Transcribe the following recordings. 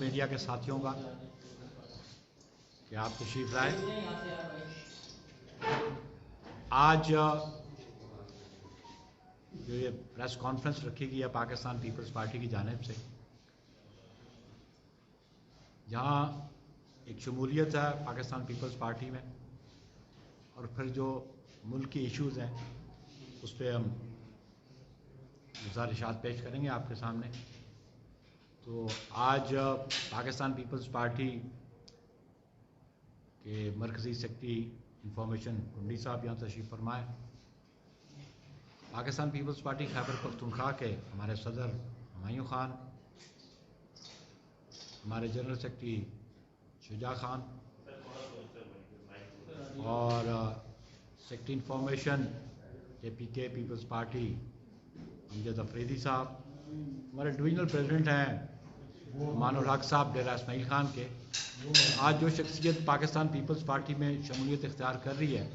Media کے ساتھیوں کا کہ آپ تشریف لائے. آج جو یہ پریس کانفرنس رکھی گئی ہے پاکستان پیپلز پارٹی کی جانب سے، جہاں ایک شمولیت ہے پاکستان پیپلز پارٹی میں، اور پھر جو ملک کی ایشوز ہیں اس پہ ہم گزارشات پیش کریں گے آپ کے سامنے. تو آج پاکستان پیپلز پارٹی کے مرکزی سیکرٹری انفارمیشن کنڈی صاحب یہاں تشریف فرمائے. پاکستان پیپلز پارٹی خیبر پختونخوا کے ہمارے صدر ہمایوں خان، ہمارے جنرل سیکرٹری شجاع خان، اور سیکرٹری انفارمیشن کے پی کے پیپلز پارٹی امجد افریدی صاحب، ہمارے ڈویژنل پریزیڈنٹ ہیں امان الحق صاحب ڈیرہ اسماعیل خان کے. آج جو شخصیت پاکستان پیپلز پارٹی میں شمولیت اختیار کر رہی ہے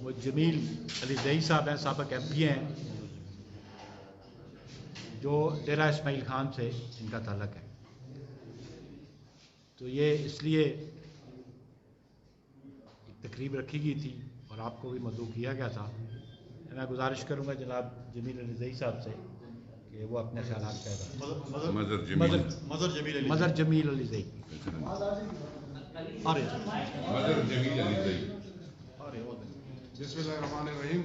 وہ جمیل علی زئی صاحب ہیں، سابق ایم پی ہیں، جو ڈیرہ اسماعیل خان سے ان کا تعلق ہے. تو یہ اس لیے ایک تقریب رکھی گئی تھی اور آپ کو بھی مدعو کیا گیا تھا. میں گزارش کروں گا جناب جمیل علی زئی صاحب سے کہ وہ اپنے خیالات کا اظہار. مظہر جمیل علی زئی. بسم اللہ الرحمن الرحیم.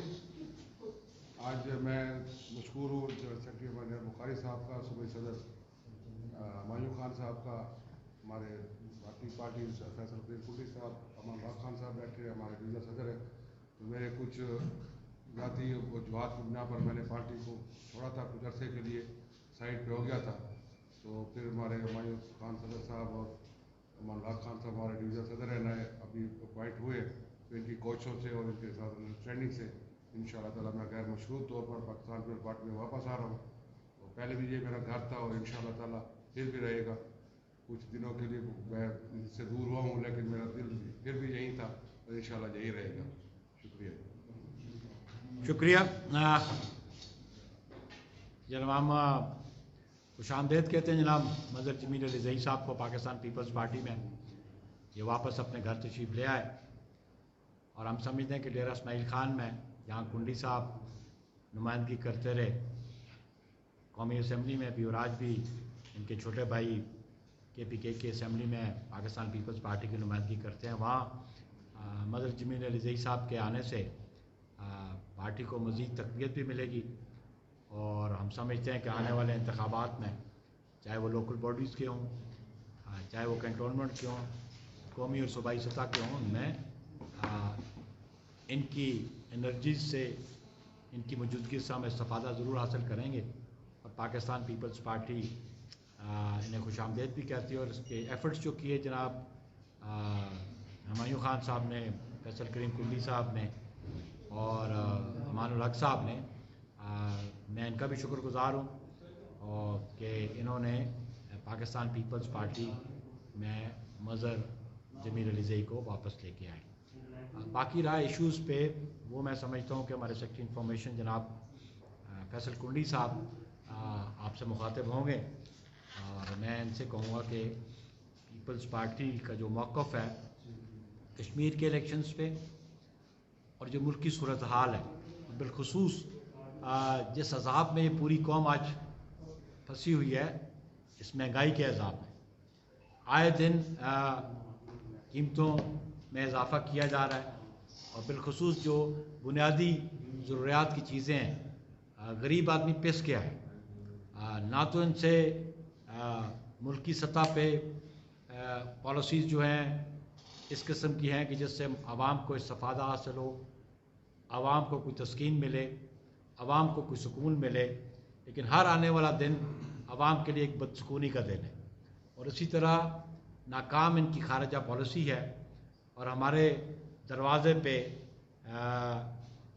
آج میں مشکور ہوں سیکرٹری بخاری صاحب کا، صوبائی صدر ہمایوں خان صاحب کا، ہمارے باقی پارٹی فیصل کنڈی صاحب، امان الحق خان صاحب بیٹھے ہمارے ڈویژنل صدر ہیں. تو میرے کچھ ذاتی وجوہات کی بنا پر میں نے پارٹی کو چھوڑا تھا، کچھ عرصے کے لیے سائڈ پہ ہو گیا تھا. تو پھر ہمارے ہمایوں خان صدر صاحب اور امان الحق خان صاحب ہمارے ڈویژنل صدر ہیں، نئے ابھی اپوائنٹ ہوئے. تو ان کی کوششوں سے اور ان کے ساتھ انڈرسٹینڈنگ سے انشاءاللہ تعالیٰ میں غیر مشروط طور پر پاکستان پیپلز پارٹی میں واپس آ رہا ہوں. تو پہلے بھی یہ میرا گھر تھا اور انشاءاللہ تعالیٰ پھر بھی رہے گا. کچھ دنوں کے لیے میں ان سے دور ہوا ہوں لیکن میرا دل پھر بھی یہیں تھا اور انشاءاللہ یہی رہے گا. شکریہ. جناب ہم خوش آمدید کہتے ہیں جناب مظہر جمیل علی زئی صاحب کو پاکستان پیپلز پارٹی میں. یہ واپس اپنے گھر تشریف لے آئے اور ہم سمجھتے ہیں کہ ڈیرہ اسماعیل خان میں جہاں کنڈی صاحب نمائندگی کرتے رہے قومی اسمبلی میں بھی، اور آج بھی ان کے چھوٹے بھائی کے پی کے اسمبلی میں پاکستان پیپلز پارٹی کی نمائندگی کرتے ہیں، وہاں مظہر جمیل علی زئی صاحب کے آنے سے پارٹی کو مزید تقویت بھی ملے گی. اور ہم سمجھتے ہیں کہ آنے والے انتخابات میں چاہے وہ لوکل باڈیز کے ہوں، چاہے وہ کنٹونمنٹ کے ہوں، قومی اور صوبائی سطح کے ہوں، ان میں ان کی انرجیز سے، ان کی موجودگی سے ہم استفادہ ضرور حاصل کریں گے. اور پاکستان پیپلز پارٹی انہیں خوش آمدید بھی کہتی ہے. اور اس کے ایفرٹس جو کیے جناب ہمایوں خان صاحب نے، فیصل کریم کنڈی صاحب نے اور امان الحق صاحب نے، میں ان کا بھی شکر گزار ہوں اور کہ انہوں نے پاکستان پیپلز پارٹی میں مظہر جمیل علی زئی کو واپس لے کے آئے. باقی رہا ایشوز پہ وہ میں سمجھتا ہوں کہ ہمارے سیکرٹری انفارمیشن جناب فیصل کنڈی صاحب آپ سے مخاطب ہوں گے. اور میں ان سے کہوں گا کہ پیپلز پارٹی کا جو موقف ہے کشمیر کے الیکشنز پہ اور جو ملک کی صورتحال ہے، بالخصوص جس عذاب میں یہ پوری قوم آج پھنسی ہوئی ہے، اس مہنگائی کے عذاب میں آئے دن قیمتوں میں اضافہ کیا جا رہا ہے، اور بالخصوص جو بنیادی ضروریات کی چیزیں ہیں غریب آدمی پس گیا ہے. نہ تو ان سے ملکی سطح پہ پالیسیز جو ہیں اس قسم کی ہیں کہ جس سے عوام کو استفادہ حاصل ہو، عوام کو کوئی تسکین ملے، عوام کو کوئی سکون ملے، لیکن ہر آنے والا دن عوام کے لیے ایک بدسکونی کا دن ہے. اور اسی طرح ناکام ان کی خارجہ پالیسی ہے اور ہمارے دروازے پہ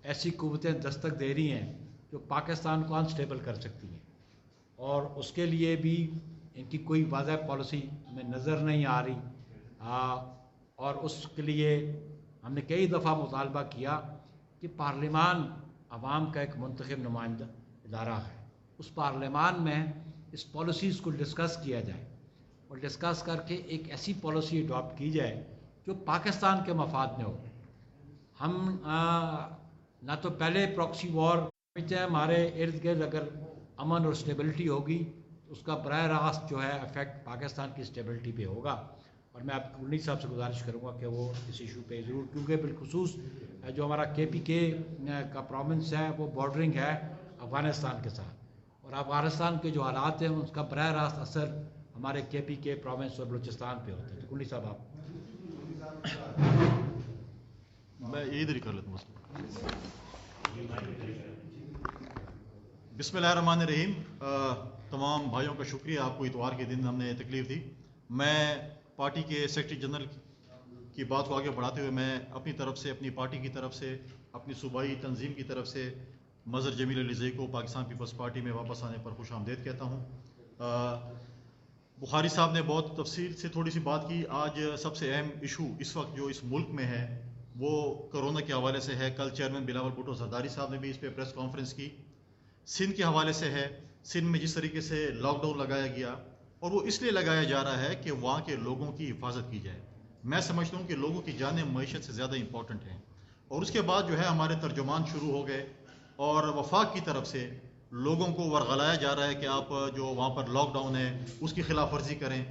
ایسی قوتیں دستک دے رہی ہیں جو پاکستان کو انسٹیبل کر سکتی ہیں، اور اس کے لیے بھی ان کی کوئی واضح پالیسی ہمیں نظر نہیں آ رہی. اور اس کے لیے ہم نے کئی دفعہ مطالبہ کیا کہ پارلیمان عوام کا ایک منتخب نمائندہ ادارہ ہے، اس پارلیمان میں اس پالیسیز کو ڈسکس کیا جائے اور ڈسکس کر کے ایک ایسی پالیسی اڈاپٹ کی جائے جو پاکستان کے مفاد میں ہو. ہم نہ تو پہلے پراکسی وار چاہے ہمارے ارد گرد اگر امن اور اسٹیبلٹی ہوگی تو اس کا براہ راست جو ہے افیکٹ پاکستان کی اسٹیبلٹی پہ ہوگا. اور میں کلنی صاحب سے گزارش کروں گا کہ وہ اس ایشو پہ ضرور، کیونکہ بالخصوص جو ہمارا KPK کا پروونس ہے وہ بارڈرنگ ہے افغانستان کے ساتھ، اور افغانستان کے جو حالات ہیں اس کا براہ راست اثر ہمارے KPK پروونس اور بلوچستان پہ ہوتا ہے. تو کلنی صاحب آپ. میں ادھر ہی کر لیتا ہوں. بسم اللہ الرحمن الرحیم. تمام بھائیوں کا شکریہ. آپ کو اتوار کے دن ہم نے تکلیف دی. میں پارٹی کے سیکرٹری جنرل کی بات کو آگے بڑھاتے ہوئے میں اپنی طرف سے، اپنی پارٹی کی طرف سے، اپنی صوبائی تنظیم کی طرف سے مظہر جمیل علی زئی کو پاکستان پیپلز پارٹی میں واپس آنے پر خوش آمدید کہتا ہوں. بخاری صاحب نے بہت تفصیل سے تھوڑی سی بات کی. آج سب سے اہم ایشو اس وقت جو اس ملک میں ہے وہ کرونا کے حوالے سے ہے. کل چیئرمین بلاول بھٹو زرداری صاحب نے بھی اس پہ پریس کانفرنس کی. سندھ کے حوالے سے ہے. سندھ میں جس طریقے سے لاک ڈاؤن لگایا گیا اور وہ اس لیے لگایا جا رہا ہے کہ وہاں کے لوگوں کی حفاظت کی جائے. میں سمجھتا ہوں کہ لوگوں کی جانیں معیشت سے زیادہ امپورٹنٹ ہیں. اور اس کے بعد جو ہے ہمارے ترجمان شروع ہو گئے اور وفاق کی طرف سے لوگوں کو ورغلایا جا رہا ہے کہ آپ جو وہاں پر لاک ڈاؤن ہے اس کی خلاف ورزی کریں.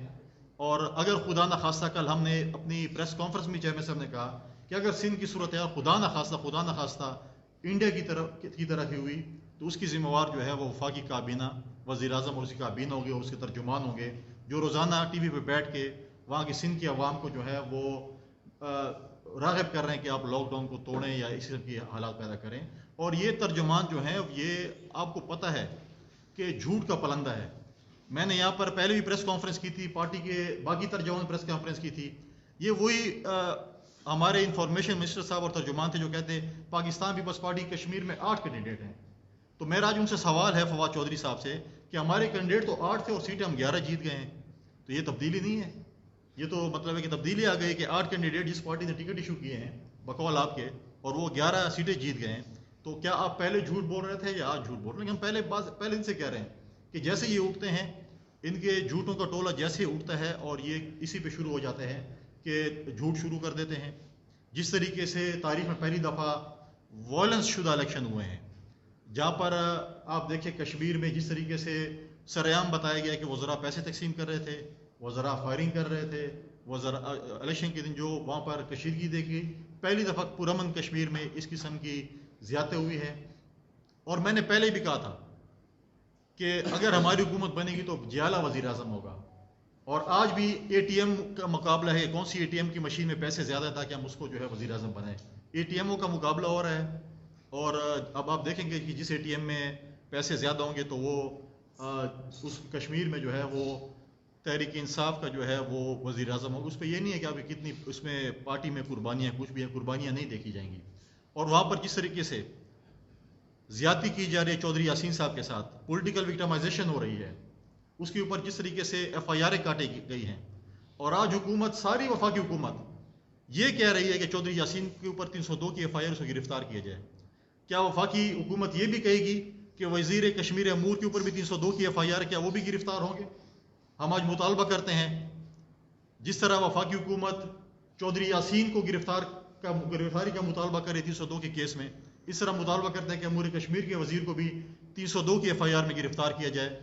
اور اگر خدا نخواستہ کل ہم نے اپنی پریس کانفرنس میں چیئرمین صاحب نے کہا کہ اگر سندھ کی صورتحال خدا نخواستہ انڈیا کی طرح کی ہوئی تو اس کی ذمہ وار جو ہے وہ وفاقی کابینہ، وزیر اعظم اور اس کی کابینہ ہوگی اور اس کے ترجمان ہوں گے جو روزانہ ٹی وی پہ بیٹھ کے وہاں کی سندھ کی عوام کو جو ہے وہ راغب کر رہے ہیں کہ آپ لاک ڈاؤن کو توڑیں یا اس قسم کی حالات پیدا کریں. اور یہ ترجمان جو ہیں یہ آپ کو پتہ ہے کہ جھوٹ کا پلندہ ہے. میں نے یہاں پر پہلے بھی پریس کانفرنس کی تھی، پارٹی کے باقی ترجمان نے پریس کانفرنس کی تھی. یہ وہی ہمارے انفارمیشن منسٹر صاحب اور ترجمان تھے جو کہتے ہیں پاکستان پیپلز پارٹی کشمیر میں 8 کینڈیڈیٹ ہیں. تو میرا آج ان سے سوال ہے فواد چودھری صاحب سے کہ ہمارے کینڈیڈیٹ تو 8 تھے اور سیٹیں ہم 11 جیت گئے ہیں. تو یہ تبدیلی نہیں ہے. یہ تو مطلب ہے کہ تبدیلی آ گئی کہ 8 کینڈیڈیٹ جس پارٹی نے ٹکٹ ایشو کیے ہیں بقول آپ کے اور وہ 11 سیٹیں جیت گئے ہیں. تو کیا آپ پہلے جھوٹ بول رہے تھے یا آج جھوٹ بول رہے ہیں؟ ہم پہلے ان سے کہہ رہے ہیں کہ جیسے یہ اٹھتے ہیں ان کے جھوٹوں کا ٹولہ جیسے اٹھتا ہے اور یہ اسی پہ شروع ہو جاتے ہیں کہ جھوٹ شروع کر دیتے ہیں. جس طریقے سے تاریخ میں پہلی دفعہ وائلنس شدہ الیکشن ہوئے ہیں جہاں پر آپ دیکھیں کشمیر میں جس طریقے سے سرعام بتایا گیا کہ وزراء پیسے تقسیم کر رہے تھے، وزراء فائرنگ کر رہے تھے، وزراء الیکشن کے دن جو وہاں پر کشیدگی دیکھی، پہلی دفعہ پرامن کشمیر میں اس قسم کی زیادتی ہوئی ہے. اور میں نے پہلے بھی کہا تھا کہ اگر ہماری حکومت بنے گی تو جیالہ وزیر اعظم ہوگا. اور آج بھی ATM کا مقابلہ ہے، کون سی ATM کی مشین میں پیسے زیادہ تاکہ ہم اس کو جو ہے وزیر اعظم بنائیں. ATMوں کا مقابلہ ہو رہا ہے اور اب آپ دیکھیں گے کہ جس ATM میں پیسے زیادہ ہوں گے تو وہ اس کشمیر میں جو ہے وہ تحریک انصاف کا جو ہے وہ وزیر اعظم ہوگا. اس پہ یہ نہیں ہے کہ ابھی کتنی اس میں پارٹی میں قربانیاں کچھ بھی ہیں، قربانیاں نہیں دیکھی جائیں گی. اور وہاں پر جس طریقے سے زیادتی کی جا رہی ہے چودھری یاسین صاحب کے ساتھ، پولیٹیکل وکٹمائزیشن ہو رہی ہے، اس کے اوپر جس طریقے سے FIR کاٹی گئی ہیں. اور آج حکومت، ساری وفاقی حکومت یہ کہہ رہی ہے کہ چودھری یاسین کے اوپر 302 کی FIR اس کو گرفتار کیا جائے. کیا وفاقی حکومت یہ بھی کہے گی کہ وزیر کشمیر امور کے اوپر بھی 302 کی FIR کیا وہ بھی گرفتار ہوں گے؟ ہم آج مطالبہ کرتے ہیں جس طرح وفاقی حکومت چودھری یاسین کو گرفتاری کا مطالبہ کرے 302 کے کیس میں، اس طرح مطالبہ کرتے ہیں کہ امور کشمیر کے وزیر کو بھی 302 کی FIR میں گرفتار کیا جائے.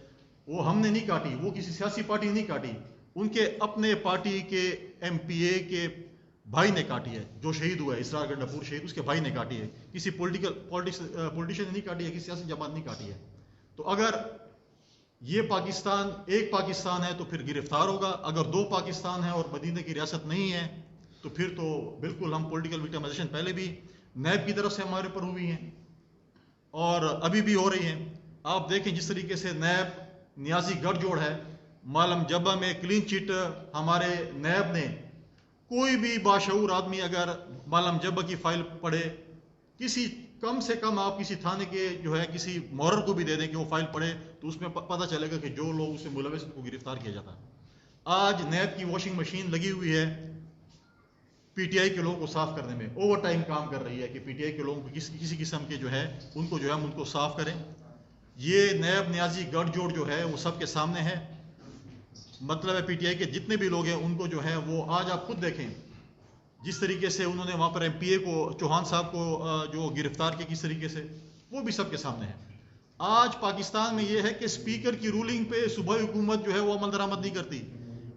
وہ ہم نے نہیں کاٹی، وہ کسی سیاسی پارٹی نے نہیں کاٹی، ان کے اپنے پارٹی کے MPA کے بھائی نے کاٹی ہے. جو شہید ہوا ہے اسرار گنڈاپور شہید، اس کے بھائی نے کاٹی ہے. کسی پولیٹیشین نے نہیں کاٹی ہے، کسی سیاسی جماعت نہیں کاٹی ہے. تو اگر یہ پاکستان ایک پاکستان ہے تو پھر گرفتار ہوگا. اگر 2 پاکستان ہیں اور مدینہ کی ریاست نہیں ہے تو پھر تو بالکل ہم پولیٹیکل وکٹمائزیشن پہلے بھی نیب کی طرف سے ہمارے اوپر ہوئی ہیں اور ابھی بھی ہو رہی ہیں. آپ دیکھیں جس طریقے سے نیب نیازی گڑھ جوڑ ہے، مالم جبہ میں کلین چٹ ہمارے نیب نے، کوئی بھی باشعور آدمی اگر مالم جبہ کی فائل پڑھے، کسی کم سے کم آپ کسی تھانے کے جو ہے کسی مورر کو بھی دے دیں کہ وہ فائل پڑھے تو اس میں پتہ چلے گا کہ جو لوگ اسے ملوث کو گرفتار کیا جاتا ہے. آج نیب کی واشنگ مشین لگی ہوئی ہے PTI کے لوگوں کو صاف کرنے میں، اوور ٹائم کام کر رہی ہے کہ PTI کے لوگوں کو کسی قسم کے جو ہے ان کو جو ہے ہم ان کو صاف کریں. یہ نیب نیازی گڑھ جوڑ جو ہے وہ سب کے سامنے ہے. مطلب ہے پی ٹی آئی کے جتنے بھی لوگ ہیں ان کو جو ہے وہ آج آپ خود دیکھیں جس طریقے سے انہوں نے وہاں پر ایم پی اے کو چوہان صاحب کو جو گرفتار کیا کس طریقے سے, وہ بھی سب کے سامنے ہے. آج پاکستان میں یہ ہے کہ اسپیکر کی رولنگ پہ صوبائی حکومت جو ہے وہ عمل درآمد نہیں کرتی.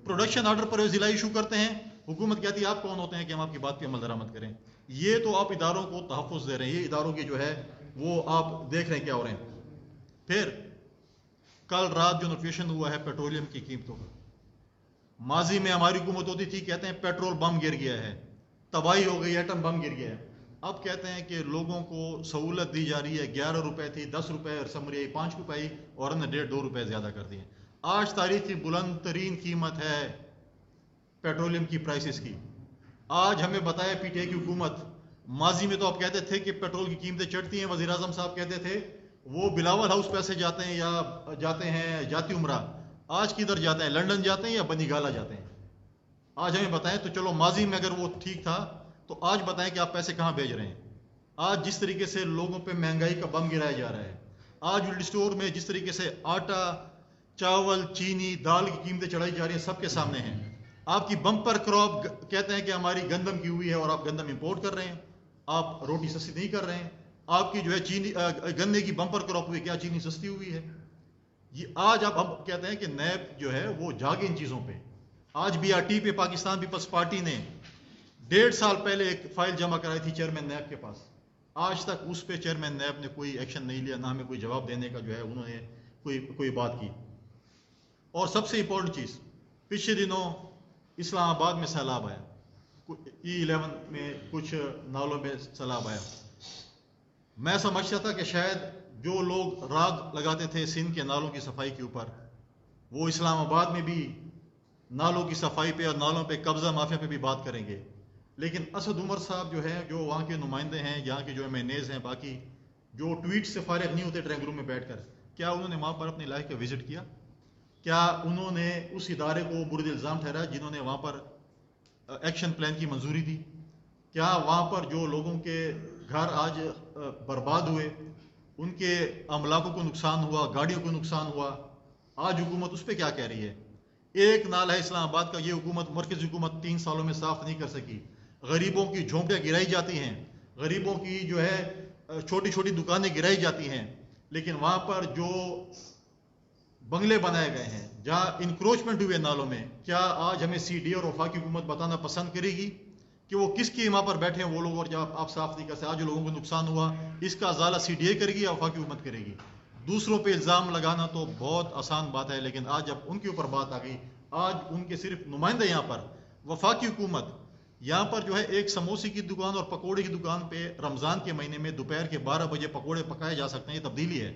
پروڈکشن آرڈر پر ضلع ایشو کرتے ہیں, حکومت کہتی ہے آپ کون ہوتے ہیں کہ ہم آپ کی بات پہ عمل درآمد کریں. یہ تو آپ اداروں کو تحفظ دے رہے ہیں, یہ اداروں کی جو ہے وہ آپ دیکھ رہے ہیں کیا ہو رہے ہیں. پھر کل رات جو نوٹیفیکیشن ہوا ہے پیٹرولیم کی قیمتوں کا, ماضی میں ہماری حکومت ہوتی تھی کہتے ہیں پیٹرول بم گر گیا ہے, تباہی ہو گئی, ایٹم بم گر گیا ہے. اب کہتے ہیں کہ لوگوں کو سہولت دی جا رہی ہے, 11 روپے تھی 10 روپے اور سمری 5 روپے اور ہم نے 1.5-2 روپے زیادہ کر دیے. آج تاریخ کی بلند ترین قیمت ہے پیٹرولیم کی پرائسز کی. آج ہمیں بتایا پی ٹی آئی کی حکومت, ماضی میں تو آپ کہتے تھے کہ پیٹرول کی قیمتیں چڑھتی ہیں, وزیر اعظم صاحب کہتے تھے وہ بلاول ہاؤس پیسے جاتے ہیں یا جاتے ہیں جاتی عمرہ. آج کدھر جاتے ہیں, لنڈن جاتے ہیں یا بنی گالا جاتے ہیں. آج ہمیں بتائیں تو چلو ماضی میں اگر وہ ٹھیک تھا تو آج بتائیں کہ آپ پیسے کہاں بھیج رہے ہیں. آج جس طریقے سے لوگوں پہ مہنگائی کا بم گرایا جا رہا ہے, آج ورلڈ اسٹور میں جس طریقے سے آٹا, چاول, چینی, دال کی قیمتیں چڑھائی جا رہی ہیں سب کے سامنے ہیں. آپ کی بمپر کراپ کہتے ہیں کہ ہماری گندم کی ہوئی ہے اور آپ گندم امپورٹ کر رہے ہیں, آپ روٹی سستی نہیں کر رہے ہیں. آپ کی جو ہے چینی گنے کی بمپر کراپ ہوئی, کیا چینی سستی ہوئی ہے. یہ آج آپ ہم کہتے ہیں کہ نیب جو ہے وہ جاگے ان چیزوں پہ. آج بی آر ٹی پہ پاکستان پیپلز پارٹی نے 1.5 سال پہلے ایک فائل جمع کرائی تھی چیئرمین نیب کے پاس. آج تک اس پہ چیئرمین نیب نے کوئی ایکشن نہیں لیا, نہ ہمیں کوئی جواب دینے کا جو ہے انہوں نے کوئی بات کی. اور سب سے امپورٹنٹ چیز, پچھلے دنوں اسلام آباد میں سیلاب آیا, E11 میں کچھ نالوں میں سیلاب آیا. میں سمجھتا تھا کہ شاید جو لوگ راگ لگاتے تھے سندھ کے نالوں کی صفائی کے اوپر, وہ اسلام آباد میں بھی نالوں کی صفائی پہ اور نالوں پہ قبضہ مافیا پہ بھی بات کریں گے. لیکن اسد عمر صاحب جو ہے, جو وہاں کے نمائندے ہیں, یہاں کے جو ایم این ایز ہیں, باقی جو ٹویٹ سے فارغ نہیں ہوتے ڈرائنگ روم میں بیٹھ کر, کیا انہوں نے وہاں پر اپنی لائف کا وزٹ کیا؟ کیا انہوں نے اس ادارے کو برد الزام ٹھہرایا جنہوں نے وہاں پر ایکشن پلان کی منظوری دی؟ کیا وہاں پر جو لوگوں کے گھر آج برباد ہوئے, ان کے املاکوں کو نقصان ہوا, گاڑیوں کو نقصان ہوا, آج حکومت اس پہ کیا کہہ رہی ہے؟ ایک نال ہے اسلام آباد کا, یہ حکومت مرکزی حکومت 3 سالوں میں صاف نہیں کر سکی. غریبوں کی جھونپڑیاں گرائی جاتی ہیں, غریبوں کی جو ہے چھوٹی چھوٹی دکانیں گرائی جاتی ہیں, لیکن وہاں پر جو بنگلے بنائے گئے ہیں, جہاں انکروچمنٹ ہوئے نالوں میں, کیا آج ہمیں سی ڈی اور وفاقی حکومت بتانا پسند کرے گی کہ وہ کس کی وہاں پر بیٹھے ہیں وہ لوگ, اور جب آپ صاف نہیں کر سکتے, آج جو لوگوں کو نقصان ہوا اس کا ازالہ سی ڈی اے کرے گی یا وفاقی حکومت کرے گی؟ دوسروں پہ الزام لگانا تو بہت آسان بات ہے, لیکن آج جب ان کے اوپر بات آ گئی, آج ان کے صرف نمائندے یہاں پر وفاقی حکومت یہاں پر جو ہے ایک سموسے کی دکان اور پکوڑے کی دکان پہ رمضان کے مہینے میں دوپہر کے 12 بجے پکوڑے پکائے جا سکتے ہیں. یہ تبدیلی ہے.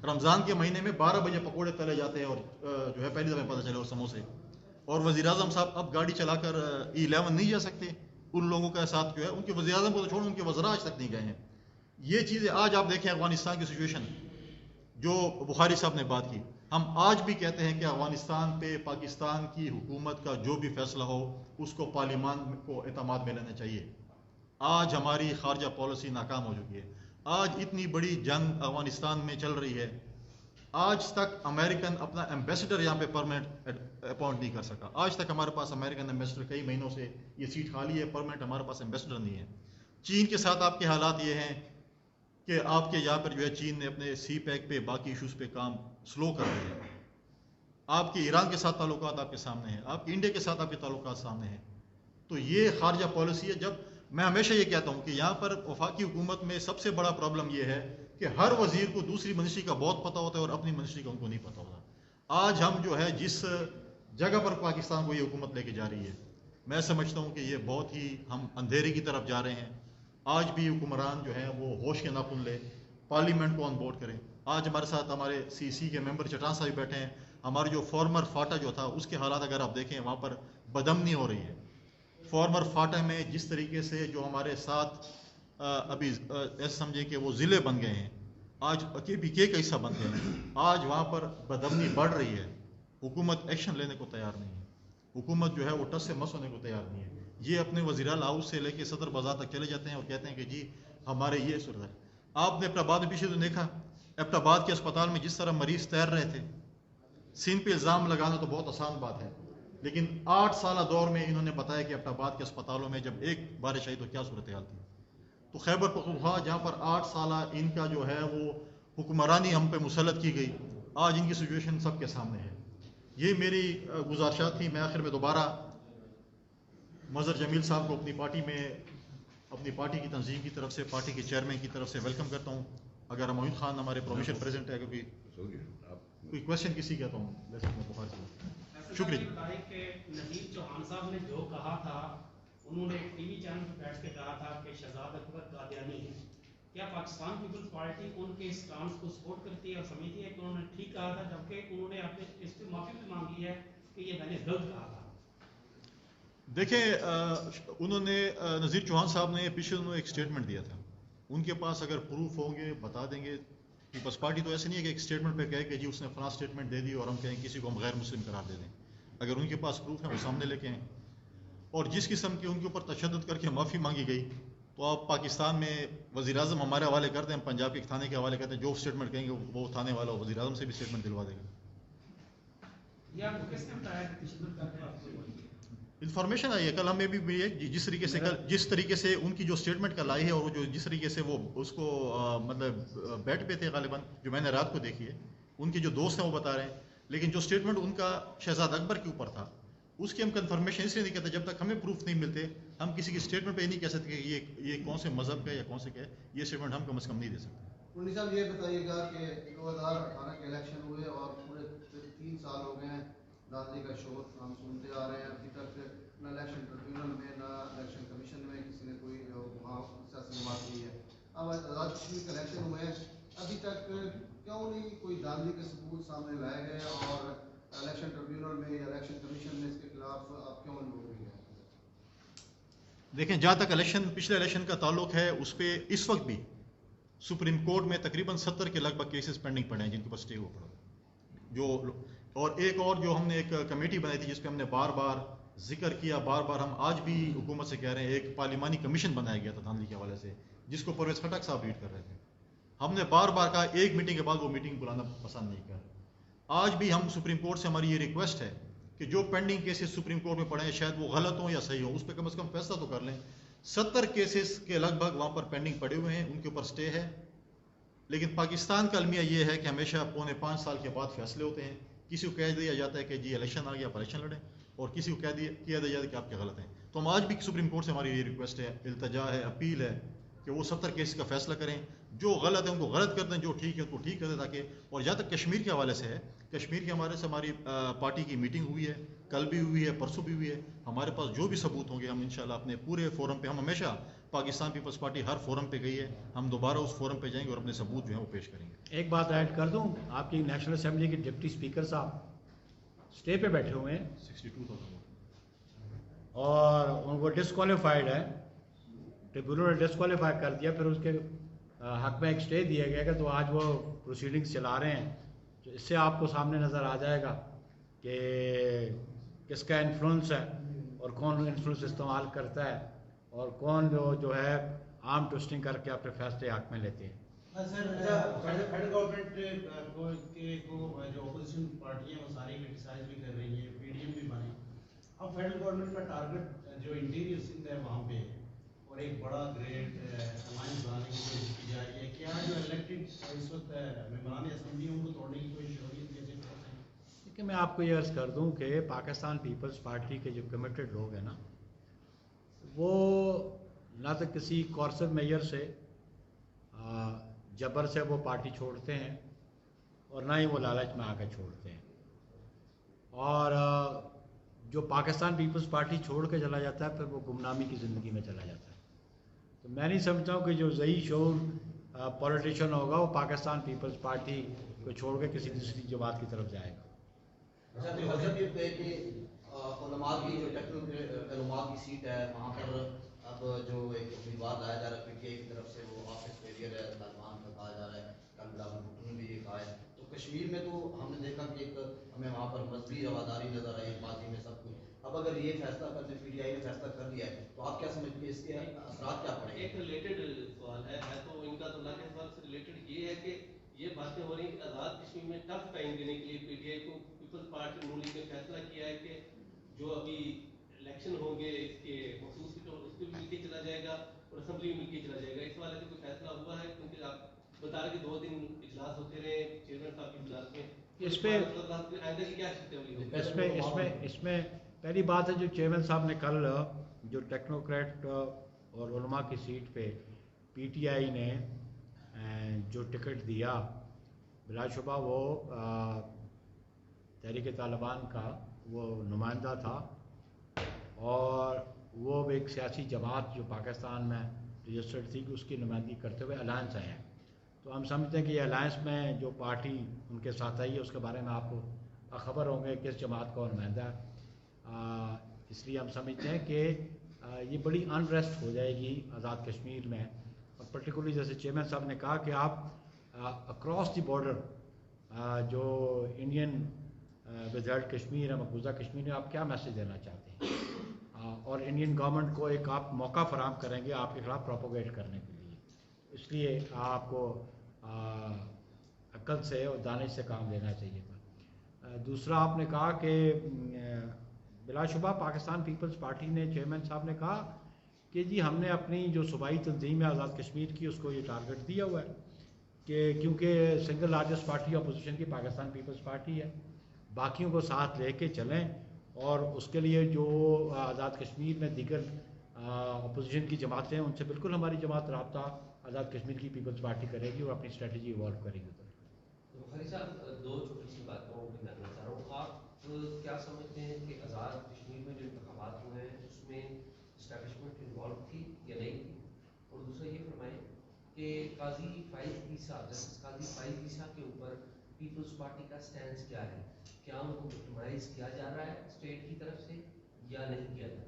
رمضان کے مہینے میں 12 بجے پکوڑے تلے جاتے ہیں, اور جو ہے پہلی دفعہ پتہ چلے, اور سموسے. اور وزیر اعظم صاحب اب گاڑی چلا کر E11 نہیں جا سکتے. ان لوگوں کے ساتھ جو ہے, ان کے وزیر اعظم کو تو چھوڑو, ان کے وزراء آج تک نہیں گئے ہیں. یہ چیزیں آج آپ دیکھیں افغانستان کی سچویشن جو بخاری صاحب نے بات کی, ہم آج بھی کہتے ہیں کہ افغانستان پہ پاکستان کی حکومت کا جو بھی فیصلہ ہو اس کو پارلیمان کو اعتماد میں لینا چاہیے. آج ہماری خارجہ پالیسی ناکام ہو چکی ہے. آج اتنی بڑی جنگ افغانستان میں چل رہی ہے, آج تک امریکن اپنا ایمبیسڈر یہاں پہ پرماننٹ اپوائنٹ نہیں کر سکا. آج تک ہمارے پاس امریکن ایمبیسڈر, کئی مہینوں سے یہ سیٹ خالی ہے, پرماننٹ ہمارے پاس ایمبیسڈر نہیں ہے. چین کے ساتھ آپ کے حالات یہ ہیں کہ آپ کے یہاں پر جو ہے چین نے اپنے سی پیک پہ باقی ایشوز پہ کام سلو کر رہے ہیں. آپ کے ایران کے ساتھ تعلقات آپ کے سامنے ہیں, آپ کے انڈیا کے ساتھ آپ کے تعلقات سامنے ہیں. تو یہ خارجہ پالیسی ہے. جب میں ہمیشہ یہ کہتا ہوں کہ یہاں پر وفاقی حکومت میں سب سے بڑا پرابلم یہ ہے کہ ہر وزیر کو دوسری منسٹری کا بہت پتہ ہوتا ہے اور اپنی منسٹری کا ان کو نہیں پتہ ہوتا. آج ہم جو ہے جس جگہ پر پاکستان کو یہ حکومت لے کے جا رہی ہے, میں سمجھتا ہوں کہ یہ بہت ہی ہم اندھیرے کی طرف جا رہے ہیں. آج بھی حکمران جو ہیں وہ ہوش کے ناخن لے, پارلیمنٹ کو آن بورڈ کریں. آج ہمارے ساتھ ہمارے سی کے ممبر چٹان صاحب بیٹھے ہیں. ہمارے جو فارمر فاٹا جو تھا اس کے حالات اگر آپ دیکھیں, وہاں پر بدامنی ہو رہی ہے. فارمر فاٹا میں جس طریقے سے جو ہمارے ساتھ ابھی ایسے سمجھیں کہ وہ ضلع بن گئے ہیں, آج KPK کا حصہ بن گئے ہیں, آج وہاں پر بدامنی بڑھ رہی ہے. حکومت ایکشن لینے کو تیار نہیں ہے. حکومت جو ہے وہ ٹس سے مس ہونے کو تیار نہیں ہے. یہ اپنے وزیراعلی ہاؤس سے لے کے صدر بازار تک چلے جاتے ہیں اور کہتے ہیں کہ جی ہمارے یہ صورت ہے. آپ نے اپنا بعد پیچھے تو دیکھا ایبٹ آباد کے اسپتال میں جس طرح مریض تیر رہے تھے، سندھ پہ الزام لگانا تو بہت آسان بات ہے، لیکن 8 سالہ دور میں انہوں نے بتایا کہ ایبٹ آباد کے اسپتالوں میں جب ایک بارش آئی تو کیا صورتحال تھی. تو خیبر پختونخوا جہاں پر 8 سالہ ان کا جو ہے وہ حکمرانی ہم پہ مسلط کی گئی، آج ان کی سچویشن سب کے سامنے ہے. یہ میری گزارشات تھی. میں آخر میں دوبارہ مظہر جمیل صاحب کو اپنی پارٹی کی تنظیم کی طرف سے، پارٹی کے چیئرمین کی طرف سے ویلکم کرتا ہوں. اگر معین خان ہمارے پروفیسر پریزنٹ ہے، کیونکہ کوئی کویشچن کسی کا تو ہم لے سکتے ہیں. شکریہ. کہ نذیر چوہان صاحب نے جو کہا تھا، انہوں نے ٹی وی چینل پہ بیٹھ کے کہا تھا کہ شہزاد اکبر قادیانی ہے. کیا پاکستان پیپلز پارٹی ان کے اسٹانس کو سپورٹ کرتی ہے اور سمجھتی ہے کہ انہوں نے ٹھیک کہا تھا، جبکہ انہوں نے اپنے اس پہ معافی بھی مانگی ہے کہ یہ میں نے غلط کہا تھا؟ دیکھیں، انہوں نے نذیر چوہان صاحب نے پچھلے دنوں ایک سٹیٹمنٹ دیا تھا. ان کے پاس اگر پروف ہوں گے بتا دیں گے. پیپلز پارٹی تو ایسے نہیں ہے کہ ایک سٹیٹمنٹ پہ کہے کہ جی اس نے فلاں سٹیٹمنٹ دے دی اور ہم کہیں کسی کو ہم غیر مسلم قرار دے دیں. اگر ان کے پاس پروف ہیں وہ سامنے لے کے آئیں. اور جس قسم کی ان کے اوپر تشدد کر کے معافی مانگی گئی، تو آپ پاکستان میں وزیر اعظم ہمارے حوالے کرتے ہیں، ہم پنجاب کے تھانے کے حوالے کرتے ہیں، جو سٹیٹمنٹ کہیں گے وہ تھانے والا وزیر اعظم سے بھی سٹیٹمنٹ دلوا دے گا. یہ آپ کو کس نے بتایا کہ تشدد کر کے آپ کو انفارمیشن آئی ہے کل ہمیں بھی ملی ہے. جس طریقے سے ان کی جو سٹیٹمنٹ کل آئی ہے اور جس طریقے سے وہ اس کو مطلب بیٹ پہ تھے غالباً، جو میں نے رات کو دیکھی ہے، ان کے جو دوست ہیں وہ بتا رہے ہیں. لیکن جو سٹیٹمنٹ ان کا شہزاد اکبر کے اوپر تھا، اس کی ہم کنفرمیشن اس لیے نہیں کہتے جب تک ہمیں پروف نہیں ملتے. ہم کسی کی سٹیٹمنٹ پہ یہ نہیں کہہ سکتے کہ یہ کون سے مذہب کا یا کون سے کا ہے. یہ سٹیٹمنٹ ہم کم از کم نہیں دے سکتے. منڈی صاحب یہ بتائیے گا کہ 2018 کے الیکشن ہوئے اور پورے 3 سال ہو گئے ہیں، دھاندلی کا شور ہم سنتے آ رہے ہیں. ابھی تک نہ الیکشن ٹریبیونل میں نہ الیکشن کمیشن میں کسی نے کوئی وہاں سیاسی بات کی ہے. اب آزاد کشمیر کے الیکشن ہوئے ہیں، ابھی تک کیوں نہیں کوئی دھاندلی کے ثبوت سامنے لائے گئے اور الیکشن ٹریبیونل میں یا الیکشن کمیشن میں اس کے خلاف آپ کیوں نہیں ہو رہی ہے؟ دیکھیں، جہاں تک پچھلے الیکشن کا تعلق ہے، اس پہ اس وقت بھی سپریم کورٹ میں تقریباً 70 کے لگ بھگ کیسز پینڈنگ پڑے ہیں جن کے اوپر اسٹے ہوا پڑا. اور ایک اور جو ہم نے ایک کمیٹی بنائی تھی جس پہ ہم نے بار بار ذکر کیا، بار بار ہم آج بھی حکومت سے کہہ رہے ہیں، ایک پارلیمانی کمیشن بنایا گیا تھا دھاندلی کے حوالے سے، جس کو پرویز خٹک صاحب لیڈ کر رہے تھے. ہم نے بار بار کہا، ایک میٹنگ کے بعد وہ میٹنگ بلانا پسند نہیں کر. آج بھی ہم سپریم کورٹ سے ہماری یہ ریکویسٹ ہے کہ جو پینڈنگ کیسز سپریم کورٹ میں پڑے ہیں، شاید وہ غلط ہوں یا صحیح ہوں، اس پہ کم از کم فیصلہ تو کر لیں. 70 کیسز کے لگ بھگ وہاں پر پینڈنگ پڑے ہوئے ہیں، ان کے اوپر اسٹے ہے. لیکن پاکستان کا المیہ یہ ہے کہ ہمیشہ 4.5 سال کے بعد فیصلے ہوتے ہیں. کسی کو کہہ دیا جاتا ہے کہ جی الیکشن آ گیا، آپ الیکشن لڑیں، اور کسی کو کہہ دیا جاتا ہے کہ آپ کے غلط ہیں. تو ہم آج بھی سپریم کورٹ سے ہماری یہ ریکویسٹ ہے، التجا ہے، اپیل ہے کہ وہ 70 کیسز کا فیصلہ کریں. جو غلط ہے ان کو غلط کر دیں، جو ٹھیک ہے ان کو ٹھیک کر دیں. تاکہ اور جہاں تک کشمیر کے حوالے سے ہے، کشمیر کے ہمارے سے ہماری پارٹی کی میٹنگ ہوئی ہے، کل بھی ہوئی ہے، پرسوں بھی ہوئی ہے. ہمارے پاس جو بھی ثبوت ہوں گے ہم انشاءاللہ اپنے پورے فورم پہ، ہم ہمیشہ پاکستان پیپلز پارٹی ہر فورم پہ گئی ہے، ہم دوبارہ اس فورم پہ جائیں گے اور اپنے ثبوت جو ہیں وہ پیش کریں گے. ایک بات ایڈ کر دوں، آپ کی نیشنل اسمبلی کے ڈپٹی اسپیکر صاحب اسٹے پہ بیٹھے ہوئے ہیں 62,000 اور ان کو ڈسکوالیفائڈ ہے، ٹریبیونل نے ڈسکوالیفائی کر دیا. پھر اس کے حق میں ایک اسٹے دیا گیا کہ تو آج وہ پروسیڈنگز چلا رہے ہیں. تو اس سے آپ کو سامنے نظر آ جائے گا کہ کس کا انفلوئنس ہے اور کون انفلوئنس استعمال کرتا ہے اور کون جو ہے آرم ٹوسٹنگ کر کے اپنے فیصلے حق میں لیتے ہیں. سر، فیڈرل گورنمنٹ کو جو اپوزیشن پارٹیاں وہ ساری کرٹیسائز بھی کر رہی ہیں، پی ڈی ایم بھی بنے. اب فیڈرل گورنمنٹ کا ٹارگٹ جو انٹیریئر سندھ ہے وہاں پہ اور ایک بڑا گریٹ الائنس بنانے کی کوشش کی جا رہی ہے. کیا جو الیکٹڈ اس وقت ممبران اسمبلی ان کو توڑنے کی کوئی شعوریت کیسے کرتے ہیں؟ کہ میں آپ کو یہ عرض کر دوں کہ پاکستان پیپلز پارٹی کے جو کمیٹڈ لوگ ہیں نا، وہ نہ تو کسی کورسر میئر سے جبر سے وہ پارٹی چھوڑتے ہیں اور نہ ہی وہ لالچ میں آ کے چھوڑتے ہیں. اور جو پاکستان پیپلز پارٹی چھوڑ کے چلا جاتا ہے پھر وہ گمنامی کی زندگی میں چلا جاتا ہے. تو میں نہیں سمجھتا ہوں کہ جو ذہی شعور پولیٹیشین ہوگا وہ پاکستان پیپلز پارٹی کو چھوڑ کے کسی دوسری جماعت کی طرف جائے گا. حضرت یہ ہے کہ علماء کی جو ٹیکنیکل علماء کی سیٹ ہے وہاں پر اب جو ایک امیدوار لایا جا رہا ہے پی ٹی آئی کی طرف سے، وہ آفس فیلئر ہے طالبان کا کہا جا رہا ہے، کل بلاول بھٹو نے بھی یہ کہا ہے. تو کشمیر میں تو ہم نے دیکھا کہ ایک ہمیں وہاں پر مذہبی رواداری نظر آئی ماضی میں سب کچھ. اب اگر یہ فیصلہ کرنے پی ٹی آئی نے فیصلہ کر لیا ہے تو آپ کیا سمجھتے ہیں اس کے اثرات کیا پڑیں گے؟ ایک ریلیٹڈ سوال ہے تو ان کا تو اللہ کے سوال سے ریلیٹڈ یہ ہے کہ یہ باتیں ہو رہی ہیں کہ آزاد کشمیر میں ٹف ٹائم دینے کے لیے پی ٹی آئی کو پیپلز پارٹی نون لیگ نے فیصلہ کیا ہے کہ جو ابھی الیکشن ہوں گے اس کے مخصوص کے طور اس پہ بھی مل کے چلا جائے گا اور اسمبلی میں مل کے چلا جائے گا. اس والے سے کوئی فیصلہ ہوا ہے؟ کیونکہ آپ بتا رہے کہ 2 دن اجلاس ہوتے رہے چیئرمین صاحب کے اجلاس میں. اس پہ آئندہ کی کیا شکایت ہوگی؟ اس میں پہلی بات ہے جو چیئرمین صاحب نے کل جو ٹیکنوکریٹ اور علماء کی سیٹ پہ پی ٹی آئی نے جو ٹکٹ دیا بلا شبہ وہ تحریک طالبان کا وہ نمائندہ تھا اور وہ ایک سیاسی جماعت جو پاکستان میں رجسٹرڈ تھی کہ اس کی نمائندگی کرتے ہوئے الائنس آئے ہیں. تو ہم سمجھتے ہیں کہ یہ الائنس میں جو پارٹی ان کے ساتھ آئی ہے اس کے بارے میں آپ کو خبر ہوں گے کس جماعت کا نمائندہ ہے. اس لیے ہم سمجھتے ہیں کہ یہ بڑی انریسٹ ہو جائے گی آزاد کشمیر میں اور پرٹیکولرلی جیسے چیئرمین صاحب نے کہا کہ آپ اکراس دی بارڈر جو انڈین وزارت کشمیر ہے مقبوضہ کشمیر میں آپ کیا میسیج دینا چاہتے ہیں اور انڈین گورنمنٹ کو ایک آپ موقع فراہم کریں گے آپ کے خلاف پروپوگیٹ کرنے کے لیے. اس لیے آپ کو عقل سے اور دانش سے کام لینا چاہیے تھا. دوسرا آپ نے کہا کہ بلا شبہ پاکستان پیپلز پارٹی نے چیئرمین صاحب نے کہا کہ جی ہم نے اپنی جو صوبائی تنظیم ہے آزاد کشمیر کی اس کو یہ ٹارگٹ دیا ہوا ہے کہ کیونکہ سنگل لارجسٹ پارٹی اپوزیشن کی پاکستان پیپلز پارٹی ہے باقیوں کو ساتھ لے کے چلیں اور اس کے لیے جو آزاد کشمیر میں دیگر اپوزیشن کی جماعتیں ہیں ان سے بالکل ہماری جماعت رابطہ آزاد کشمیر کی پیپلز پارٹی کرے گی اور اپنی اسٹریٹجی ایوالو کرے گی. بخاری صاحب 2 چھوٹی سی باتوں کو کرنا چاہ رہا ہوں. آپ کیا سمجھتے ہیں کہ آزاد کشمیر میں جو انتخابات ہوئے ہیں اس میں اسٹیبلشمنٹ انوالو تھی یا نہیں تھی؟ اور دوسرا یہ فرمائیں کہ قاضی فائز عیسیٰ جسٹس قاضی فائز عیسیٰ کے اوپر پیپلز پارٹی کا سٹینس کیا ہے؟ کیا ان کو وکٹمائز کیا جا رہا ہے اسٹیٹ کی طرف سے یا نہیں کیا جا رہا؟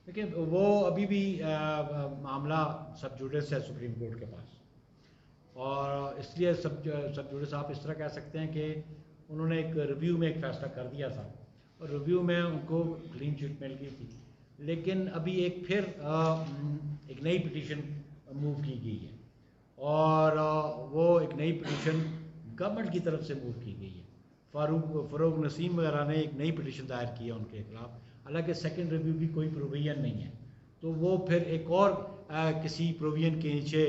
دیکھیں وہ ابھی بھی معاملہ سب جوڈس ہے سپریم کورٹ کے پاس اور اس لیے سب جوڈس آپ اس طرح کہہ سکتے ہیں کہ انہوں نے ایک ریویو میں ایک فیصلہ کر دیا تھا اور ریویو میں ان کو کلین چٹ مل گئی تھی لیکن ابھی ایک پھر ایک نئی پٹیشن موو کی گئی ہے اور وہ ایک نئی پٹیشن گورنمنٹ کی طرف سے موو کی گئی ہے. فاروق نسیم وغیرہ نے ایک نئی پٹیشن دائر کی ہے ان کے خلاف حالانکہ سیکنڈ ریویو بھی کوئی پروویژن نہیں ہے تو وہ پھر ایک اور کسی پروویژن کے نیچے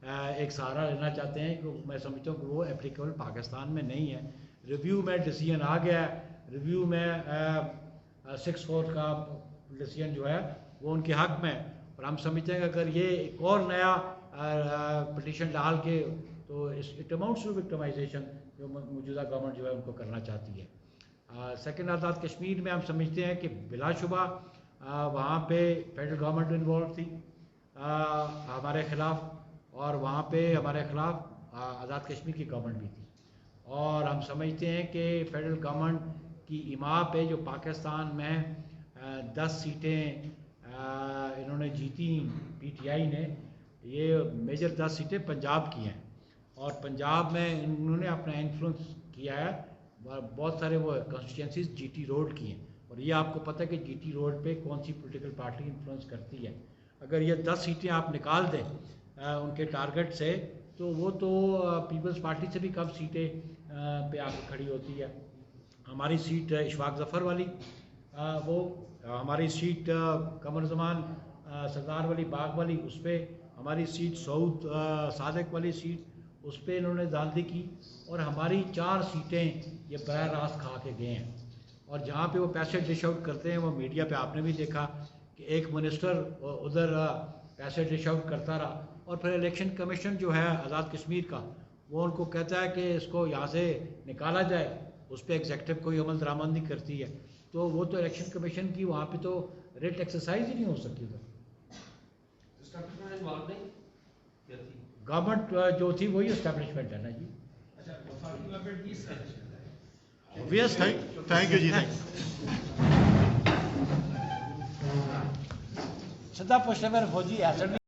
ایک سہارا لینا چاہتے ہیں کہ میں سمجھتا ہوں کہ وہ اپلیکیبل پاکستان میں نہیں ہے. ریویو میں ڈیسیجن آ گیا ہے ریویو میں 6-4 کا ڈیسیجن جو ہے وہ ان کے حق میں اور ہم سمجھتے ہیں کہ اگر یہ ایک اور نیا پٹیشن ڈال کے تو اٹ اماؤنٹس ٹو وکٹمائزیشن جو موجودہ گورنمنٹ جو ہے ان کو کرنا چاہتی ہے. سیکنڈ آزاد کشمیر میں ہم سمجھتے ہیں کہ بلا شبہ وہاں پہ فیڈرل گورنمنٹ انوالو تھی ہمارے خلاف اور وہاں پہ ہمارے خلاف آزاد کشمیر کی گورنمنٹ بھی تھی اور ہم سمجھتے ہیں کہ فیڈرل گورنمنٹ کی ایما پہ جو پاکستان میں 10 سیٹیں انہوں نے جیتی پی ٹی آئی نے یہ میجر 10 سیٹیں پنجاب کی ہیں اور پنجاب میں انہوں نے اپنا انفلوئنس کیا ہے بہت سارے وہ کانسٹیچوئنسیز جی ٹی روڈ کی ہیں اور یہ آپ کو پتہ ہے کہ جی ٹی روڈ پہ کون سی پولیٹیکل پارٹی انفلوئنس کرتی ہے. اگر یہ 10 سیٹیں آپ نکال دیں ان کے ٹارگٹ سے تو وہ تو پیپلز پارٹی سے بھی کم سیٹیں پہ آ کے کھڑی ہوتی ہے. ہماری سیٹ اشفاق ظفر والی وہ ہماری سیٹ قمر زمان سردار والی باغ والی اس پہ ہماری سیٹ سعود صادق والی سیٹ اس پہ انہوں نے داخلگی کی اور ہماری 4 سیٹیں یہ براہ راست کھا کے گئے ہیں اور جہاں پہ وہ پیسے ڈش آؤٹ کرتے ہیں وہ میڈیا پہ آپ نے بھی دیکھا کہ ایک منسٹر ادھر پیسے ڈش آؤٹ کرتا رہا اور پھر الیکشن کمیشن جو ہے آزاد کشمیر کا وہ ان کو کہتا ہے کہ اس کو یہاں سے نکالا جائے اس پہ ایگزیکٹو کوئی عمل درآمد نہیں کرتی ہے تو وہ تو الیکشن کمیشن کی وہاں پہ تو ریٹ ایکسرسائز ہی نہیں ہو سکتی ادھر. گورنمنٹ جو تھی وہی اسٹیبلشمنٹ ہے نا جی. تھینک یو جی. سدا پوچھنا میرے فوجی ایسا